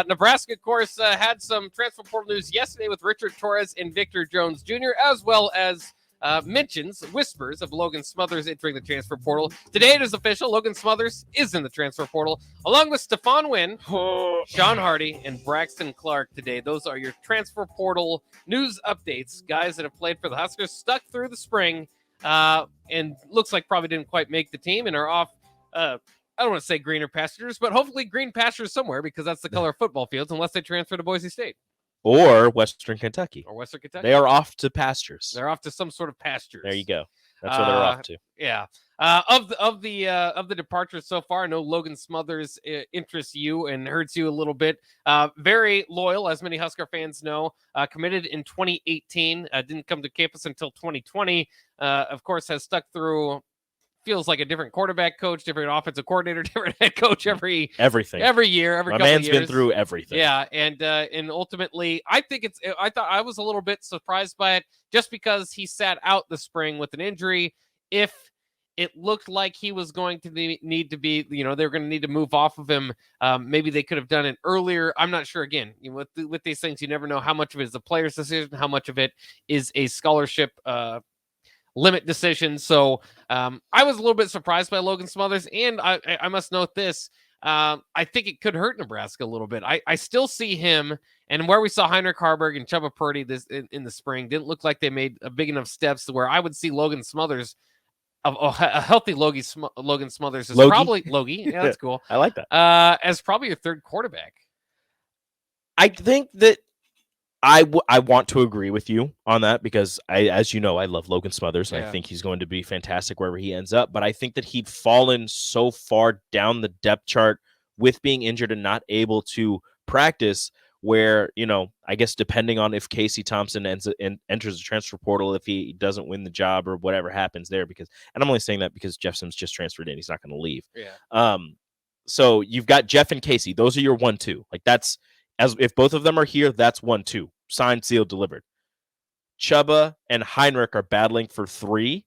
Nebraska, of course, had some transfer portal news yesterday with Richard Torres and Victor Jones Jr., as well as whispers of Logan Smothers entering the transfer portal. Today it is official. Logan Smothers is in the transfer portal, along with Stephon Wynn, Sean Hardy, and Braxton Clark today. Those are your transfer portal news updates. Guys that have played for the Huskers, stuck through the spring, and looks like probably didn't quite make the team and are off, I don't want to say greener pastures, but hopefully green pastures somewhere, because that's the color of football fields, unless they transfer to Boise State. Or Western Kentucky. They are off to pastures. They're off to some sort of pastures. There you go. That's where they're off to. Yeah. Of the departures so far, I know Logan Smothers interests you and hurts you a little bit. Very loyal, as many Husker fans know. Committed in 2018. Didn't come to campus until 2020. Of course, has stuck through. Feels like a different quarterback coach, different offensive coordinator, different head coach every year, every couple man's years. Been through everything. Yeah, and ultimately, I thought I was a little bit surprised by it, just because he sat out the spring with an injury. If it looked like he was going to need to be, they were going to need to move off of him. Maybe they could have done it earlier. I'm not sure. Again, with these things, you never know how much of it is a player's decision, how much of it is a scholarship limit decision. So I was a little bit surprised by Logan Smothers, and I must note this. I think it could hurt Nebraska a little bit. I still see him, and where we saw Heinrich Harburg and Chubba Purdy in the spring didn't look like they made a big enough steps to where I would see Logan Smothers, a healthy Logan Smothers is probably Logie. Yeah, that's cool. I like that. As probably your third quarterback. I think that I want to agree with you on that, because as you know, I love Logan Smothers, and I think he's going to be fantastic wherever he ends up. But I think that he'd fallen so far down the depth chart with being injured and not able to practice, where, I guess depending on if Casey Thompson enters the transfer portal, if he doesn't win the job or whatever happens there, and I'm only saying that because Jeff Sims just transferred in. He's not going to leave. Yeah. So you've got Jeff and Casey. Those are your 1-2. Like, that's, as if both of them are here, that's 1-2. Signed, sealed, delivered. Chubba and Heinrich are battling for 3.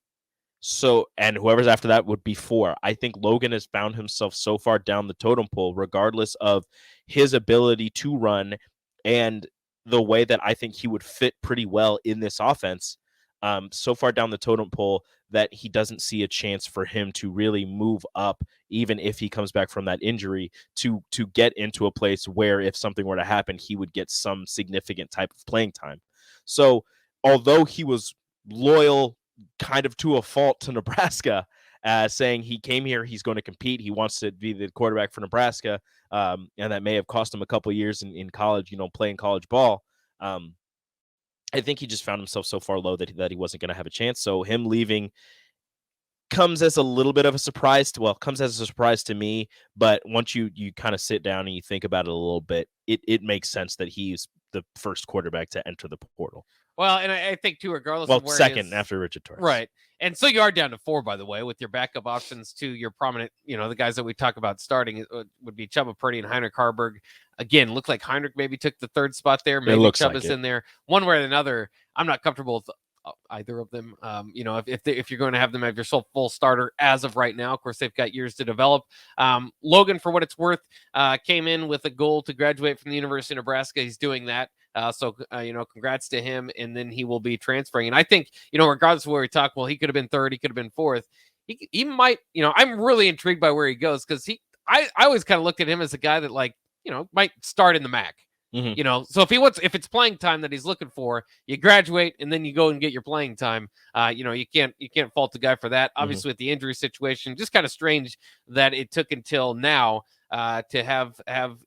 So, and whoever's after that would be 4. I think Logan has found himself so far down the totem pole, regardless of his ability to run and the way that I think he would fit pretty well in this offense. So far down the totem pole that he doesn't see a chance for him to really move up, even if he comes back from that injury, to get into a place where if something were to happen, he would get some significant type of playing time. So although he was loyal kind of to a fault to Nebraska, saying he came here, he's going to compete, he wants to be the quarterback for Nebraska, and that may have cost him a couple of years in college, playing college ball. I think he just found himself so far low that he wasn't going to have a chance. So him leaving comes as a little bit of a surprise to me. But once you kind of sit down and you think about it a little bit, it makes sense that he's the first quarterback to enter the portal. Well, and I think too, regardless of where second after Richard Torres. Right. And so you are down to 4, by the way, with your backup options to your prominent, the guys that we talk about starting would be Chubba Purdy and Heinrich Harburg. Again, looked like Heinrich maybe took the 3rd spot there. Maybe Chubba's in there. One way or another, I'm not comfortable with either of them. If you're going to have them have your full starter as of right now, of course, they've got years to develop. Logan, for what it's worth, came in with a goal to graduate from the University of Nebraska. He's doing that. So congrats to him, and then he will be transferring. And I think, regardless of where we talk, well, he could have been 3rd, he could have been 4th. He might, I'm really intrigued by where he goes, because I always kind of looked at him as a guy that, might start in the MAC. Mm-hmm. So if it's playing time that he's looking for, you graduate and then you go and get your playing time. You can't fault the guy for that. Obviously, with the injury situation, just kind of strange that it took until now to have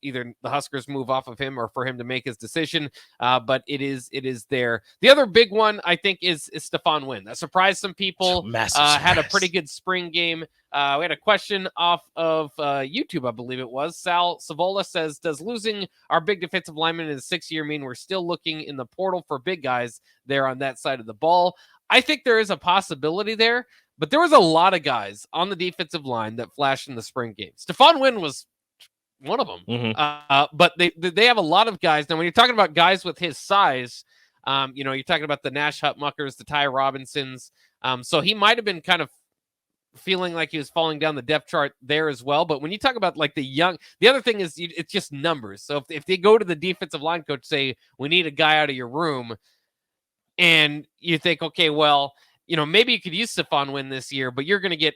either the Huskers move off of him or for him to make his decision. But it is there. The other big one, I think, is Stephon Wynn. That surprised some people. Had a pretty good spring game. We had a question off of YouTube, I believe it was. Sal Savola says, does losing our big defensive lineman in the 6th year mean we're still looking in the portal for big guys there on that side of the ball? I think there is a possibility there, but there was a lot of guys on the defensive line that flashed in the spring game. Stephon Wynn was one of them. Mm-hmm. But they have a lot of guys. Now, when you're talking about guys with his size, you're talking about the Nash Hutmuckers, the Ty Robinsons. So he might have been kind of feeling like he was falling down the depth chart there as well. But when you talk about like the other thing is it's just numbers. So if they go to the defensive line coach, say, we need a guy out of your room, and you think, okay, well, maybe you could use Stephon Wynn this year, but you're going to get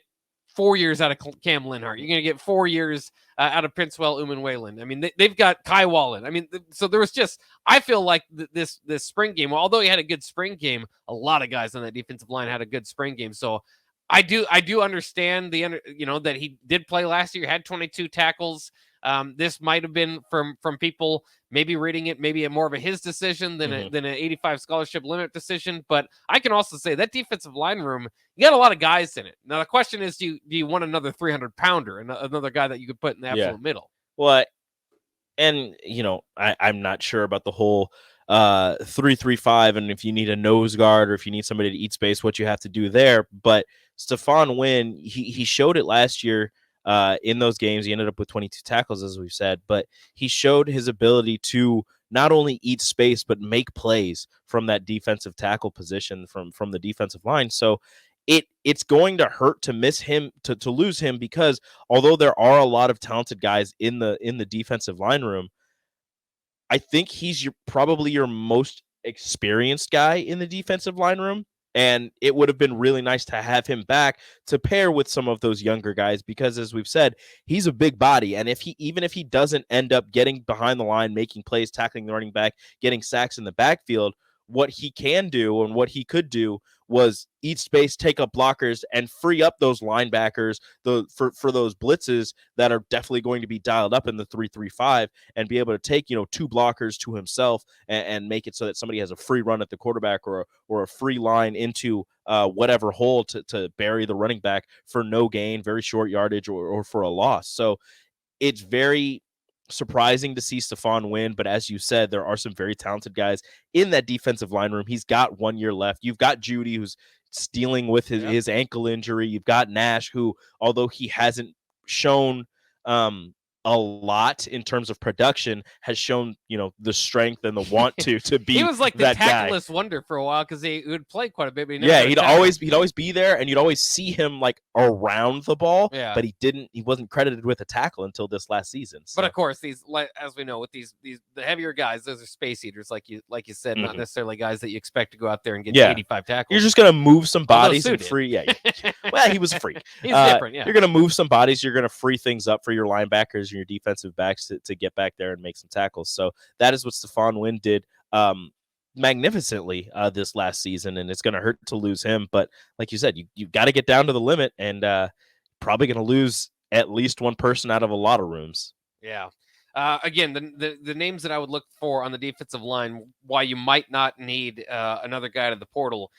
4 years out of Cam Linhart. You're going to get 4 years out of Princewell Uman-Wayland. I mean, they've got Kai Wallen. I mean, so there was just, I feel like this spring game, although he had a good spring game, a lot of guys on that defensive line had a good spring game. So I do understand that he did play last year, had 22 tackles. This might have been from people maybe reading it, maybe more of a his decision than an 85 scholarship limit decision. But I can also say that defensive line room, you got a lot of guys in it. Now the question is, do you want another 300-pounder, another guy that you could put in the absolute middle? Well, and I'm not sure about the whole 3-3-5, and if you need a nose guard or if you need somebody to eat space, what you have to do there. But Stephon Wynn, he showed it last year. In those games, he ended up with 22 tackles, as we've said, but he showed his ability to not only eat space, but make plays from that defensive tackle position from the defensive line. So it's going to hurt to miss him, to lose him, because although there are a lot of talented guys in the defensive line room, I think he's probably your most experienced guy in the defensive line room. And it would have been really nice to have him back to pair with some of those younger guys, because as we've said, he's a big body. And even if he doesn't end up getting behind the line, making plays, tackling the running back, getting sacks in the backfield, what he can do and what he could do was eat space, take up blockers, and free up those linebackers for those blitzes that are definitely going to be dialed up in the 3-3-5, and be able to take 2 blockers to himself and make it so that somebody has a free run at the quarterback or a free line into whatever hole to bury the running back for no gain, very short yardage, or for a loss. So it's very surprising to see Stephon Wynn, but as you said, there are some very talented guys in that defensive line room. He's got 1 year left. You've got Judy, who's dealing with his ankle injury. You've got Nash, who, although he hasn't shown a lot in terms of production, has shown the strength and the want to be. He was like the tackless wonder for a while, because he would play quite a bit. But he'd always be there, and you'd always see him like around the ball. Yeah. But he wasn't credited with a tackle until this last season. So. But of course, as we know, with these the heavier guys, those are space eaters, like you said, not necessarily guys that you expect to go out there and get 85 tackles. You're just gonna move some bodies and free. Yeah. Well, he was a freak. He's different. Yeah. You're gonna move some bodies. You're gonna free things up for your linebackers, your defensive backs to get back there and make some tackles. So that is what Stephon Wynn did magnificently this last season, and it's going to hurt to lose him. But like you said, you've got to get down to the limit, and probably going to lose at least one person out of a lot of rooms. Yeah. Again, the names that I would look for on the defensive line, why you might not need another guy to the portal.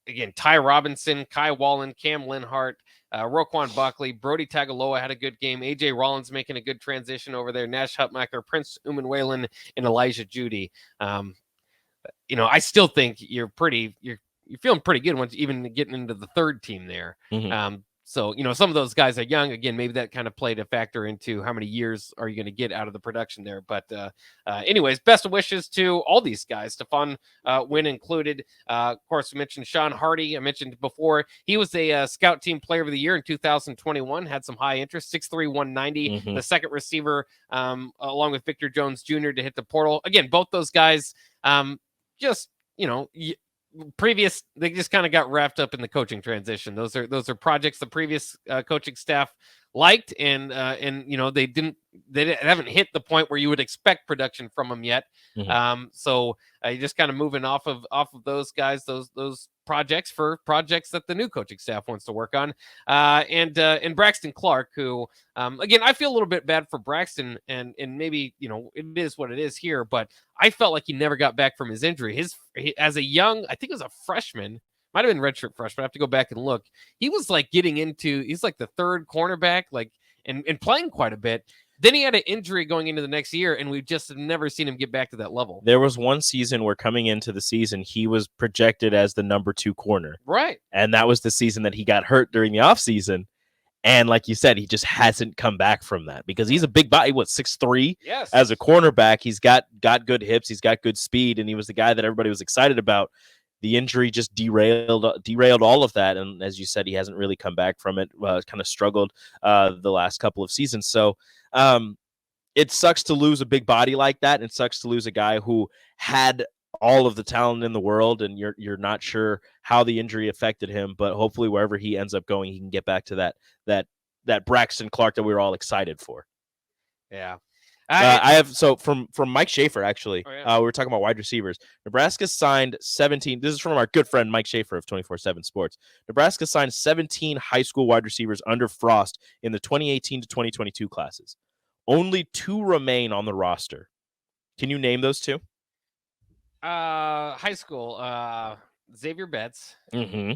Again, Ty Robinson, Kai Wallen, Cam Linhart, Roquan Buckley, Brody Tagaloa had a good game. AJ Rollins making a good transition over there. Nash Hutmacher, Prince Uman-Wayland, and Elijah Judy. I still think you're feeling pretty good once even getting into the third team there. So, some of those guys are young. Again, maybe that kind of played a factor into how many years are you going to get out of the production there. But anyways, best of wishes to all these guys, Stephon Wynn included. Of course, we mentioned Sean Hardy. I mentioned before, he was a Scout Team Player of the Year in 2021, had some high interest, 6'3", 190, the second receiver, along with Victor Jones Jr. to hit the portal. Again, both those guys they just kind of got wrapped up in the coaching transition. Those are projects the previous coaching staff liked, and they haven't hit the point where you would expect production from them yet. So you're just kind of moving off of those guys, those projects for projects that the new coaching staff wants to work on. And Braxton Clark, who again, I feel a little bit bad for Braxton, and maybe it is what it is here, but I felt like he never got back from his injury. As a young, I think it was a freshman, might have been redshirt freshman. I have to go back and look. He was like he's like the third cornerback, and playing quite a bit. Then he had an injury going into the next year, and we've just never seen him get back to that level. There was one season where coming into the season, he was projected as the number 2 corner. Right. And that was the season that he got hurt during the offseason. And like you said, he just hasn't come back from that, because he's a big body, 6'3"? Yes. As a cornerback, he's got good hips, he's got good speed, and he was the guy that everybody was excited about. the injury just derailed all of that. And as you said, he hasn't really come back from it. Kind of struggled the last couple of seasons. So it sucks to lose a big body like that. And it sucks to lose a guy who had all of the talent in the world, and you're not sure how the injury affected him. But hopefully, wherever he ends up going, he can get back to that Braxton Clark that we were all excited for. Yeah. I have from Mike Schaefer, actually. Oh, yeah. We were talking about wide receivers. Nebraska signed 17. This is from our good friend Mike Schaefer of 24/7 Sports. Nebraska signed 17 high school wide receivers under Frost in the 2018 to 2022 classes. Only 2 remain on the roster. Can you name those 2? High school. Xavier Betts. Mm-hmm.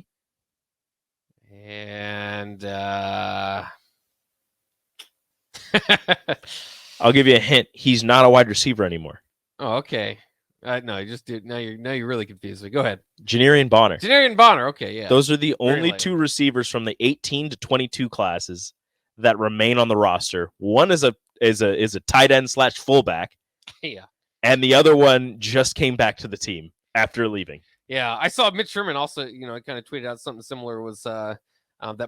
And I'll give you a hint. He's not a wide receiver anymore. Oh, okay. No, you just did. Now you're really confused me. Go ahead. Janarian Bonner. Janarian Bonner. Okay, yeah. Those are the only 2 receivers from the 18 to 22 classes that remain on the roster. One is a tight end / fullback. Yeah. And the other one just came back to the team after leaving. Yeah, I saw Mitch Sherman also, kind of tweeted out something similar, was that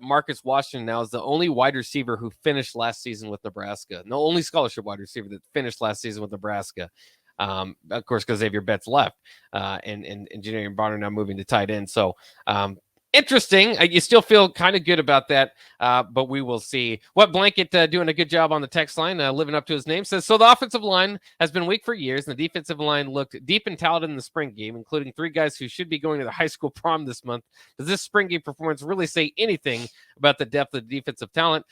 Marcus Washington now is the only wide receiver who finished last season with Nebraska. The only scholarship wide receiver that finished last season with Nebraska. Of course, because Xavier Betts left, and Janarian Bonner now moving to tight end. So interesting. You still feel kind of good about that, but we will see. What Blanket doing a good job on the text line, living up to his name, says, so the offensive line has been weak for years, and the defensive line looked deep and talented in the spring game, including 3 guys who should be going to the high school prom this month. Does this spring game performance really say anything about the depth of the defensive talent?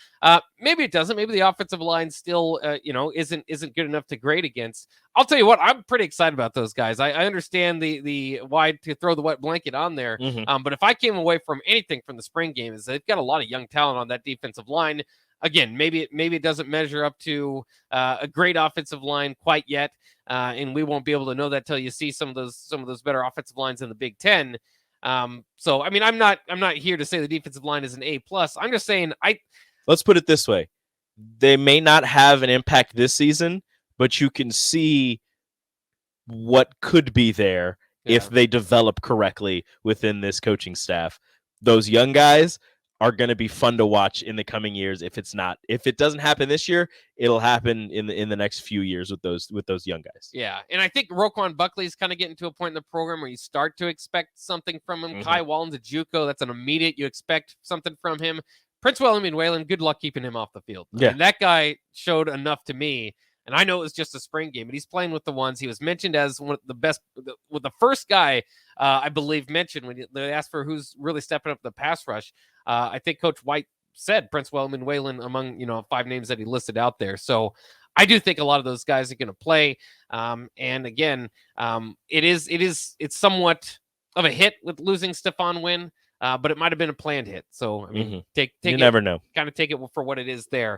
Maybe it doesn't. Maybe the offensive line still, isn't good enough to grade against. I'll tell you what, I'm pretty excited about those guys. I understand the why to throw the wet blanket on there. Mm-hmm. But if I came away from anything from the spring game, is they've got a lot of young talent on that defensive line. Again, maybe it doesn't measure up to a great offensive line quite yet, and we won't be able to know that till you see some of those better offensive lines in the Big Ten. So I mean, I'm not here to say the defensive line is an A+. I'm just saying Let's put it this way: they may not have an impact this season, but you can see what could be there if they develop correctly within this coaching staff. Those young guys are going to be fun to watch in the coming years. If it doesn't happen this year, it'll happen in the next few years with those young guys. Yeah, and I think Roquan Buckley's kind of getting to a point in the program where you start to expect something from him. Mm-hmm. Kai Wallen's a JUCO. That's an immediate. You expect something from him. Prince William Whalen, good luck keeping him off the field. Yeah. And that guy showed enough to me. And I know it was just a spring game, but he's playing with the ones. He was mentioned as one of the best, with the first guy, I believe, mentioned when they asked for who's really stepping up the pass rush. I think Coach White said Prince Wellman Whalen among 5 names that he listed out there. So I do think a lot of those guys are going to play. And again, it's somewhat of a hit with losing Stephon Wynn. But it might have been a planned hit. So I mean, take you it, never know. Kind of take it for what it is there.